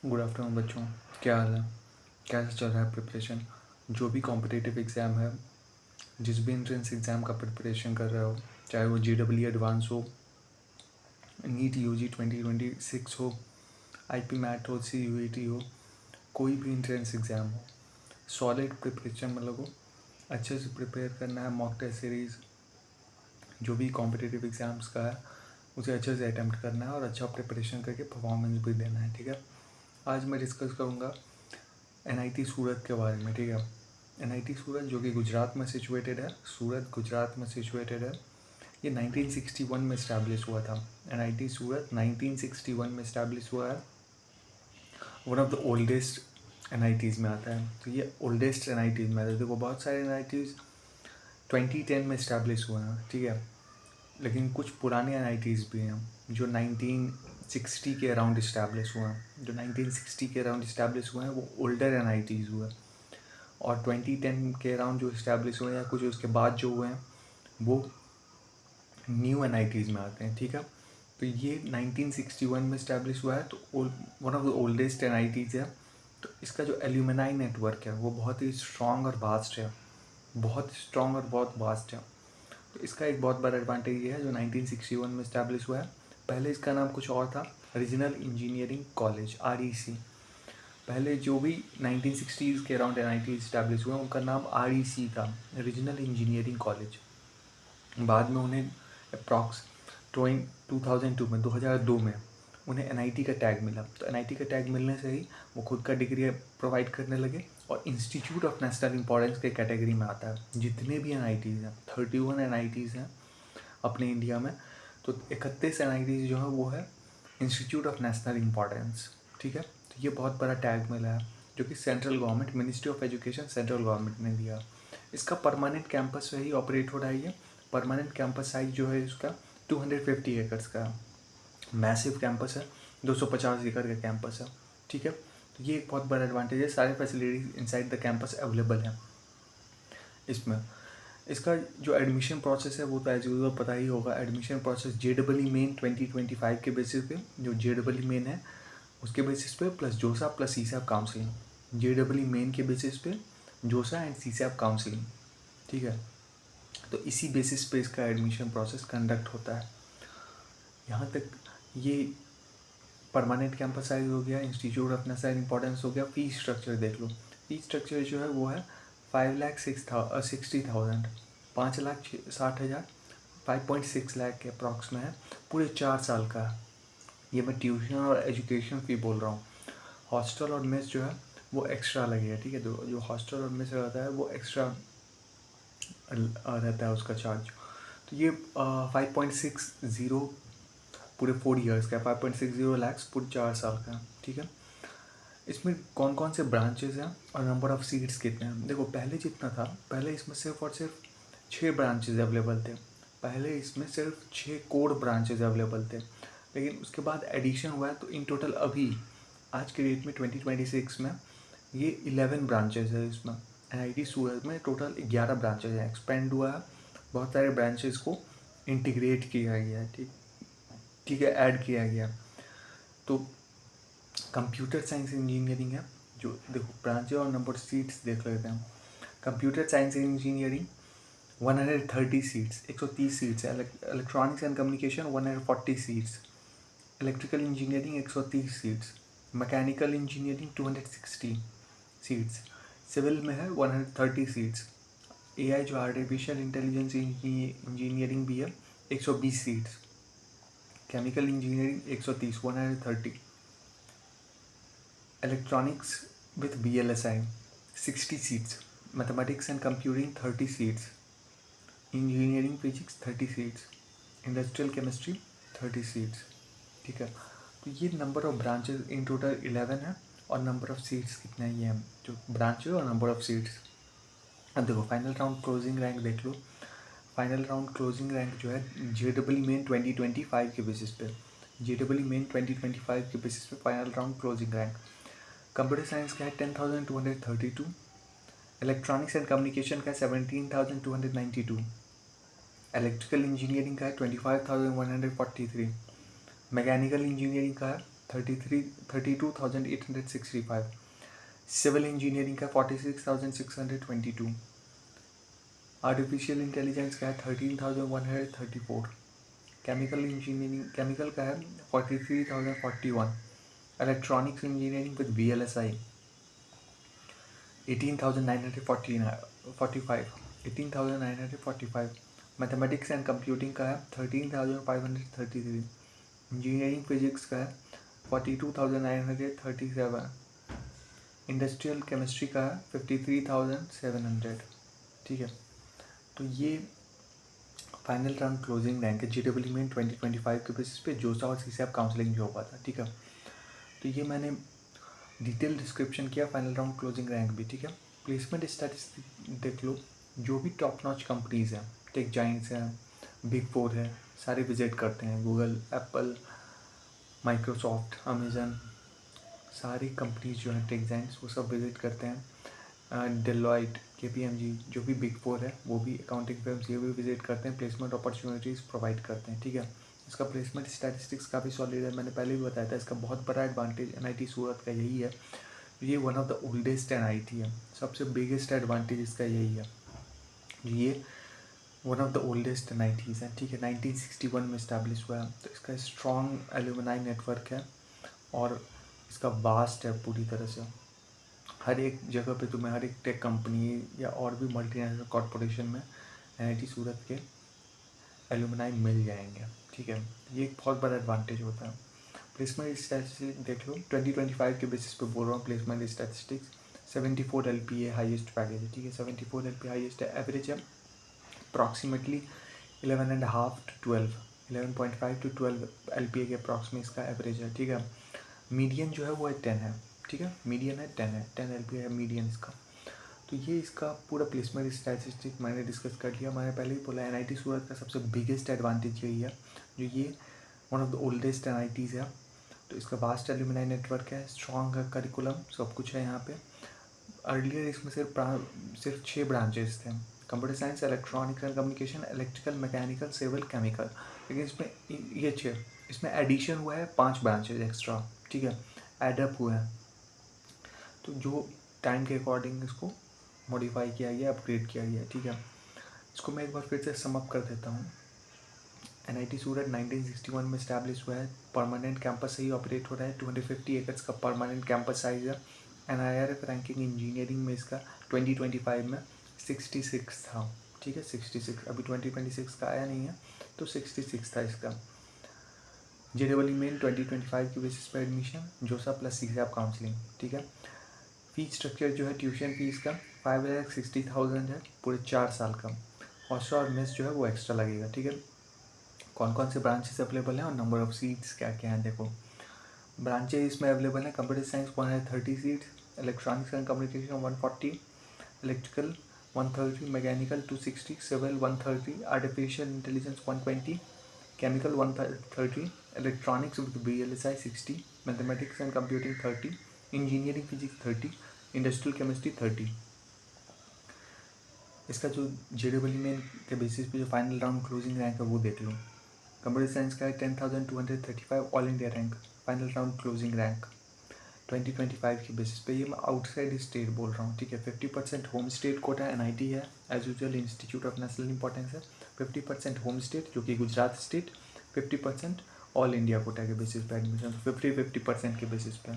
Good afternoon बच्चों, क्या हाल है? कैसे चल रहा है प्रिपरेशन? जो भी कॉम्पिटिटिव एग्ज़ाम है, जिस भी एंट्रेंस एग्ज़ाम का प्रिपरेशन कर रहे हो, चाहे वो JEE एडवांस हो, नीट UG 2026 हो, IP मैट हो, CUET हो, कोई भी एंट्रेंस एग्ज़ाम हो, सॉलिड प्रिपरेशन में लगो। अच्छे से प्रिपेयर करना है। मॉक टेस्ट सीरीज़ जो भी कॉम्पिटिटिव एग्ज़ाम्स का है उसे अच्छे से अटैम्प्ट करना है और अच्छा प्रिपरेशन करके परफॉर्मेंस भी देना है। ठीक है, आज मैं डिस्कस करूँगा NIT सूरत के बारे में। ठीक है, NIT सूरत जो कि गुजरात में सिचुएटेड है, सूरत गुजरात में सिचुएटेड है। ये 1961 में इस्टेब्लिश हुआ था। NIT सूरत 1961 में इस्टेब्लिश हुआ है। One of the oldest NITs में आता है। तो ये ओल्डेस्ट NITs में आता है। देखो, बहुत सारे NITs 2010 में इस्टेब्लिश हुए हैं। ठीक है, लेकिन कुछ पुराने NITs भी हैं जो 1960 के अराउंड इस्टेब्लिश हुए हैं। जो 1960 के अराउंड इस्टेब्लिश हुए हैं वो ओल्डर NITs हुए, और 2010 के अराउंड जो इस्टेब्लिश हुए हैं या कुछ उसके बाद जो हुए हैं वो न्यू NITs में आते हैं। ठीक है, तो ये 1961 में इस्टेब्लिश हुआ है, तो one of the oldest NITs है। तो इसका जो एल्यूमिनाई नेटवर्क है वो बहुत ही स्ट्रॉन्ग और वास्ट है, बहुत स्ट्रॉन्ग और बहुत वास्ट है। तो इसका एक बहुत बड़ा एडवांटेज ये है जो 1961 में इस्टेब्लिश हुआ है। पहले इसका नाम कुछ और था, रीजनल इंजीनियरिंग कॉलेज, REC। पहले जो भी 1960s के अराउंड NIT इस्टेब्लिश हुए उनका नाम REC था, रीजनल इंजीनियरिंग कॉलेज। बाद में उन्हें अप्रॉक्स 2002 में 2002 में उन्हें NIT का टैग मिला। तो NIT का टैग मिलने से ही वो खुद का डिग्री प्रोवाइड करने लगे और इंस्टीट्यूट ऑफ नेशनल इंपॉर्टेंस के कैटेगरी में आता है। जितने भी NITs हैं, 31 NITs हैं अपने इंडिया में, तो 31 NITs जो है वो है इंस्टीट्यूट ऑफ नेशनल इंपॉर्टेंस। ठीक है, तो ये बहुत बड़ा टैग मिला है जो कि central government, ministry of education, central government ने दिया। इसका परमानेंट कैंपस से ही ऑपरेट हो रहा है। ये परमानेंट कैंपस साइज जो है इसका 250 एकर्स का मैसिव कैंपस है, 250 एकड़ का कैंपस है। ठीक है, तो ये एक बहुत बड़ा एडवांटेज है। सारे facilities inside the campus available हैं इसमें। इसका जो एडमिशन प्रोसेस है वो तो एज यूजल पता ही होगा। एडमिशन प्रोसेस JEE मेन 2025 के बेसिस पे, जो JEE मेन है उसके बेसिस पे, प्लस जोसा plus CSAT counselling. JEE main के बेसिस पे जोसा एंड CSAT काउंसलिंग। ठीक है, तो इसी बेसिस पे इसका एडमिशन प्रोसेस कंडक्ट होता है। यहाँ तक ये परमानेंट कैंपस साइज हो गया, इंस्टीट्यूट ऑफ नेशनल इंपॉर्टेंस हो गया। फीस स्ट्रक्चर देख लो। फीस स्ट्रक्चर जो है वो है 5,60,000, 5,60,000, 5.6 लाख के अप्रॉक्स में है, पूरे 4 साल का। ये मैं ट्यूशन और एजुकेशन फ़ी बोल रहा हूँ। हॉस्टल और मेस जो है वो एक्स्ट्रा लगेगा। ठीक है, तो जो हॉस्टल और मेस रहता है वो एक्स्ट्रा रहता है उसका चार्ज। तो ये 5.60 पूरे 4 ईयर्स का, 5.60 लैक्स पूरे 4 साल का। ठीक है, इसमें कौन कौन से ब्रांचेज हैं और नंबर ऑफ़ सीट्स कितने हैं। देखो, पहले जितना था, पहले इसमें सिर्फ और सिर्फ 6 ब्रांचेज अवेलेबल थे। पहले इसमें सिर्फ 6 कोर ब्रांचेज अवेलेबल थे, लेकिन उसके बाद एडिशन हुआ है। तो इन टोटल अभी आज के डेट में 2026 में ये 11 ब्रांचेज है। इसमें NIT सूरत में टोटल 11 ब्रांचेज हैं। एक्सपेंड हुआ है, बहुत सारे ब्रांचेज को इंटीग्रेट किया गया है। ठीक है, ऐड किया गया। तो कंप्यूटर साइंस इंजीनियरिंग है, जो देखो ब्रांचेज और नंबर सीट्स देख लेते हैं। Computer science engineering 130 seats, 130 seats है। Electronics and communication 140 seats. Electrical engineering 130 seats. Mechanical engineering 260 seats. Civil में है 130 सीट्स। AI जो आर्टिफिशियल इंटेलिजेंस इंजीनियरिंग भी है 120 seats. Chemical engineering 130, 130। Electronics with VLSI 60 seats. Mathematics and computing 30 seats. Engineering physics 30 seats. Industrial chemistry 30 seats. ठीक है, तो ये number of branches in total 11 है, और नंबर ऑफ सीट्स कितने हैं ये हैं, जो ब्रांचेज और नंबर ऑफ सीट्स। अब देखो, फाइनल राउंड क्लोजिंग रैंक देख लो। फाइनल राउंड क्लोजिंग रैंक जो है JEE मेन 2025 के बेसिस पे, JEE मेन 2025 के बेसिस पे final round closing rank. Computer science का है 10,232। इलेक्ट्रॉनिक्स एंड कम्युनिकेशन का है 17,292। इलेक्ट्रिकल इंजीनियरिंग का है 25,143। मैकेनिकल इंजीनियरिंग का है 32,865, सिविल इंजीनियरिंग का 46,622, आर्टिफिशियल इंटेलिजेंस का है 13,134, केमिकल इंजीनियरिंग केमिकल का है 43,041, electronics engineering with VLSI 18,945, mathematics and computing का है 13,533, इंजीनियरिंग फिजिक्स का है 42,937, इंडस्ट्रियल केमिस्ट्री का है 53,700। ठीक है, तो ये फाइनल राउंड क्लोजिंग रैंक है JEE में 2025 के बेसिस पे जोसा और CSAP काउंसलिंग भी हुआ था। ठीक है, तो ये मैंने डिटेल डिस्क्रिप्शन किया फाइनल राउंड क्लोजिंग रैंक भी। ठीक है, प्लेसमेंट स्टैटिस्टिक देख लो, जो भी टॉप नॉच कंपनीज़ हैं, टेक जाइंट्स हैं, बिग 4 है, सारे विजिट करते हैं। गूगल, एप्पल, माइक्रोसॉफ्ट, अमेजन, सारी कंपनीज जो हैं टेक जाइंट्स वो सब विजिट करते हैं। डेलॉइट, KPMG, जो भी बिग 4 है वो भी अकाउंटिंग फर्म्स ये भी विजिट करते हैं, प्लेसमेंट अपॉर्चुनिटीज़ प्रोवाइड करते हैं। ठीक है, इसका प्लेसमेंट स्टैटिस्टिक्स काफ़ी सॉलिड है, मैंने पहले भी बताया था। इसका बहुत बड़ा एडवांटेज NIT सूरत का यही है, ये one of the oldest NIT है, सबसे बिगेस्ट एडवांटेज इसका यही है, ये one of the oldest NITs है। ठीक है, 1961 में इस्टेब्लिश हुआ है, तो इसका स्ट्रॉन्ग एल्यूमिनाई नेटवर्क है और इसका वास्ट है पूरी तरह से। हर एक जगह पे तुम्हें हर एक टेक कंपनी या और भी मल्टीनेशनल कॉरपोरेशन में NIT सूरत के एल्यूमिनाई मिल जाएंगे। ठीक है, ये एक बहुत बड़ा एडवांटेज होता है। प्लेसमेंट स्टैटिस्टिक्स देख लो, 2025 के बेसिस पे बोल रहा हूँ। Placement statistics 74 LPA highest package है। ठीक है, 74 LPA हाईएस्ट है, एवरेज है अप्रॉक्सीमेटली 11.5 to 12 LPA के अप्रॉक्स में इसका एवरेज है। ठीक है, मीडियन जो है वो है 10 है। ठीक है, मीडियन है 10 LPA है मीडियन इसका। तो ये इसका पूरा प्लेसमेंट स्टैटिस्टिक मैंने डिस्कस कर लिया। मैंने पहले ही बोला NIT सूरत का सबसे बिगेस्ट एडवांटेज यही है, जो ये one of the oldest NITs है। तो इसका वास्ट एल्यूमिनाई नेटवर्क है, स्ट्रॉन्ग है करिकुलम, सब कुछ है यहाँ पे। अर्लियर इसमें सिर्फ 6 ब्रांचेस थे, computer science, electronics and communication, electrical, mechanical, civil, chemical. लेकिन इसमें ये 6, इसमें एडिशन हुआ है 5 ब्रांचेज एक्स्ट्रा। ठीक है, एडअप हुए हैं, तो जो टाइम के अकॉर्डिंग इसको मॉडिफाई किया गया, अपग्रेड किया गया। ठीक है, इसको मैं एक बार फिर से समअप कर देता हूँ। NIT सूरत 1961 में इस्टेब्लिश हुआ है, परमानेंट कैंपस से ही ऑपरेट हो रहा है, 250 एकर्स का परमानेंट कैंपस साइज है। NIRF रैंकिंग इंजीनियरिंग में इसका 2025 में 66 था। ठीक है, 66, अभी 2026 का आया नहीं है, तो 66 था इसका। JEE मेन 2025 की बेसिस पर एडमिशन, जोसा प्लस CSAP काउंसलिंग। ठीक है, फीस स्ट्रक्चर जो है ट्यूशन फीस का 5,60,000 है पूरे 4 साल का। हॉस्टल और मेस जो है वो एक्स्ट्रा लगेगा। ठीक है, कौन कौन से ब्रांचेस अवेलेबल हैं और नंबर ऑफ़ सीट्स क्या क्या हैं देखो। ब्रांचेज इसमें अवेलेबल है, computer science 130 seats, electronics and communication 140, electrical 130, mechanical 260, civil 130, artificial intelligence 120, chemical 130, electronics with VLSI 60, mathematics and computing 30, engineering physics 30, industrial chemistry 30। इसका जो JEE मेन के बेसिस पे जो फाइनल राउंड क्लोजिंग रैंक है वो देख लो। कंप्यूटर साइंस का है 10,235 all India rank, final round closing rank 2025 के बेसिस पे। ये मैं आउटसाइड स्टेट बोल रहा हूँ। ठीक है, 50% होम स्टेट कोटा NIT है, as usual institute of national importance है। 50% होम स्टेट जो कि Gujarat state, 50% all India quota के बेसिस पे एडमिशन, 50% के बेसिस पे।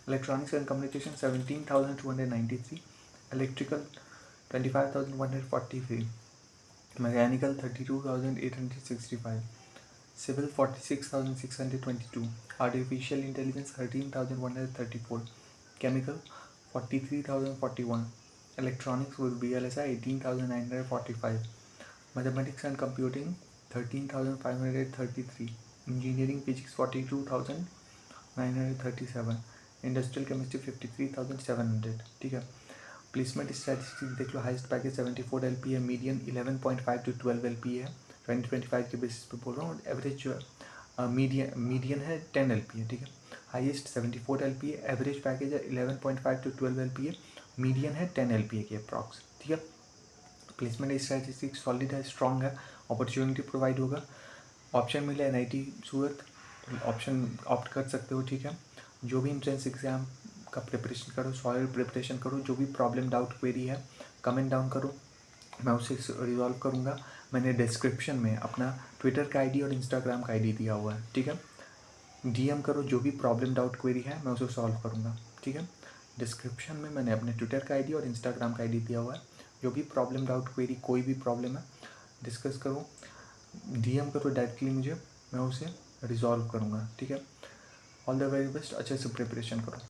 Electronics and communication 17,293, electrical 25,143, mechanical 32,865, civil 46,622, artificial intelligence 13,134, chemical 43,041, electronics with VLSI 18,945, mathematics and computing 13,533, engineering physics 42,937, industrial chemistry 53,700। ठीक है, प्लेसमेंट स्टैटिस्टिक्स देख लो, highest package 74 LPA, median 11.5 to 12 LPA है 2025 के बेसिस पे बोल रहा हूँ। एवरेज जो है मीडियन है 10 LPA। ठीक है, हाईएस्ट 74 LPA, एवरेज पैकेज है 11.5 to 12 LPA, मीडियन है 10 LPA के अप्रॉक्स। ठीक है, प्लेसमेंट स्टैटिस्टिक्स सॉलिड है, स्ट्रॉन्ग है, अपॉर्चुनिटी प्रोवाइड होगा, ऑप्शन मिले NIT सूरत, ऑप्शन ऑप्ट कर सकते हो, ठीक है। जो भी एंट्रेंस एग्ज़ाम का प्रिपरेशन करो, सॉलिड प्रिपरेशन करो, जो भी प्रॉब्लम डाउट क्वेरी है कमेंट डाउन करो, मैं उसे रिजॉल्व करूँगा। मैंने डिस्क्रिप्शन में अपना ट्विटर का आईडी और इंस्टाग्राम का आईडी दिया हुआ है, ठीक है। डीएम करो, जो भी प्रॉब्लम डाउट क्वेरी है मैं उसे सॉल्व करूँगा, ठीक है। डिस्क्रिप्शन में मैंने अपने ट्विटर का आईडी और इंस्टाग्राम का आईडी दिया हुआ है। जो भी प्रॉब्लम डाउट क्वेरी, कोई भी प्रॉब्लम है डिस्कस करो, डीएम करो डायरेक्टली मुझे, मैं उसे रिजॉल्व करूँगा, ठीक है। ऑल द वेरी बेस्ट, अच्छे से प्रिपरेशन करो।